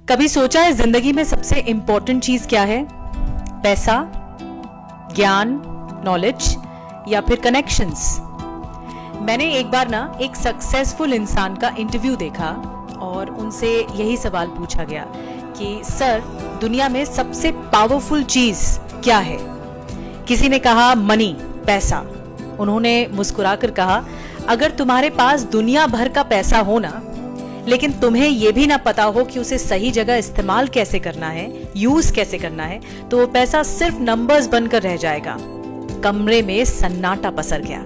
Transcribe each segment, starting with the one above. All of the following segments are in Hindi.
कभी सोचा है जिंदगी में सबसे इंपॉर्टेंट चीज क्या है? पैसा, ज्ञान, नॉलेज या फिर कनेक्शंस? मैंने एक बार एक सक्सेसफुल इंसान का इंटरव्यू देखा और उनसे यही सवाल पूछा गया कि सर, दुनिया में सबसे पावरफुल चीज क्या है? किसी ने कहा मनी, पैसा। उन्होंने मुस्कुराकर कहा, अगर तुम्हारे पास दुनिया भर का पैसा हो ना, लेकिन तुम्हें यह भी ना पता हो कि उसे सही जगह इस्तेमाल कैसे करना है, यूज कैसे करना है, तो वो पैसा सिर्फ नंबर्स बनकर रह जाएगा। कमरे में सन्नाटा पसर गया।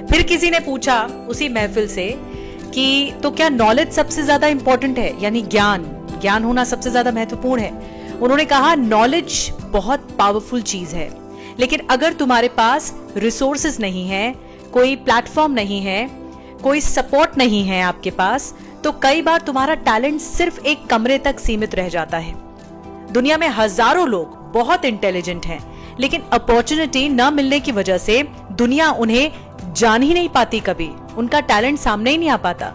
फिर किसी ने पूछा उसी महफिल से कि तो क्या नॉलेज सबसे ज्यादा इंपॉर्टेंट है, यानी ज्ञान होना सबसे ज्यादा महत्वपूर्ण है? उन्होंने कहा नॉलेज बहुत पावरफुल चीज है, लेकिन अगर तुम्हारे पास रिसोर्सेज नहीं है, कोई प्लेटफॉर्म नहीं है, कोई सपोर्ट नहीं है आपके पास, तो कई बार तुम्हारा टैलेंट सिर्फ एक कमरे तक सीमित रह जाता है। दुनिया में हजारों लोग बहुत इंटेलिजेंट हैं, लेकिन अपॉर्चुनिटी न मिलने की वजह से दुनिया उन्हें जान ही नहीं पाती, कभी उनका टैलेंट सामने ही नहीं आ पाता।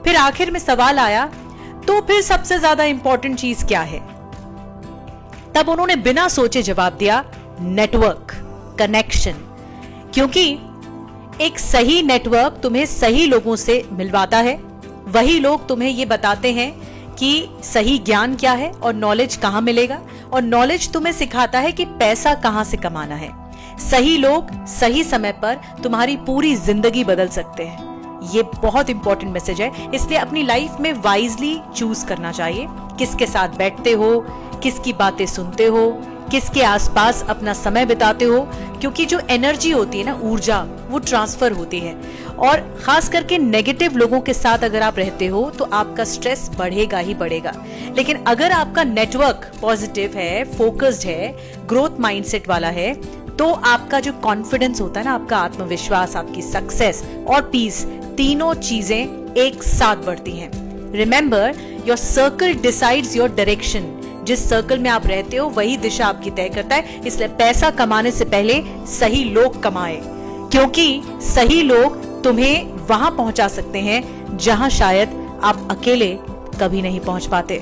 फिर आखिर में सवाल आया, तो फिर सबसे ज्यादा इंपॉर्टेंट चीज क्या है? तब उन्होंने बिना सोचे जवाब दिया, नेटवर्क, कनेक्शन। क्योंकि एक सही नेटवर्क तुम्हें सही लोगों से मिलवाता है। वही लोग तुम्हें ये बताते हैं कि सही ज्ञान क्या है और नॉलेज कहां मिलेगा, और नॉलेज तुम्हें सिखाता है कि पैसा कहां से कमाना है। सही लोग सही समय पर तुम्हारी पूरी जिंदगी बदल सकते हैं। ये बहुत इंपॉर्टेंट मैसेज है, इसलिए अपनी लाइफ में वाइजली चूज करना चाहिए। किसके साथ बैठते हो, किसकी बातें सुनते हो, किसके आसपास अपना समय बिताते हो, क्योंकि जो एनर्जी होती है ना, ऊर्जा, वो ट्रांसफर होती है। और खास करके नेगेटिव लोगों के साथ अगर आप रहते हो तो आपका स्ट्रेस बढ़ेगा ही बढ़ेगा। लेकिन अगर आपका नेटवर्क पॉजिटिव है, फोकस्ड है, ग्रोथ माइंडसेट वाला है, तो आपका जो कॉन्फिडेंस होता है ना, आपका आत्मविश्वास, आपकी सक्सेस और पीस, तीनों चीजें एक साथ बढ़ती हैं। Remember, your circle decides your direction. जिस सर्कल में आप रहते हो वही दिशा आपकी तय करता है। इसलिए पैसा कमाने से पहले सही लोग कमाएं, क्योंकि सही लोग तुम्हें वहां पहुंचा सकते हैं जहां शायद आप अकेले कभी नहीं पहुंच पाते।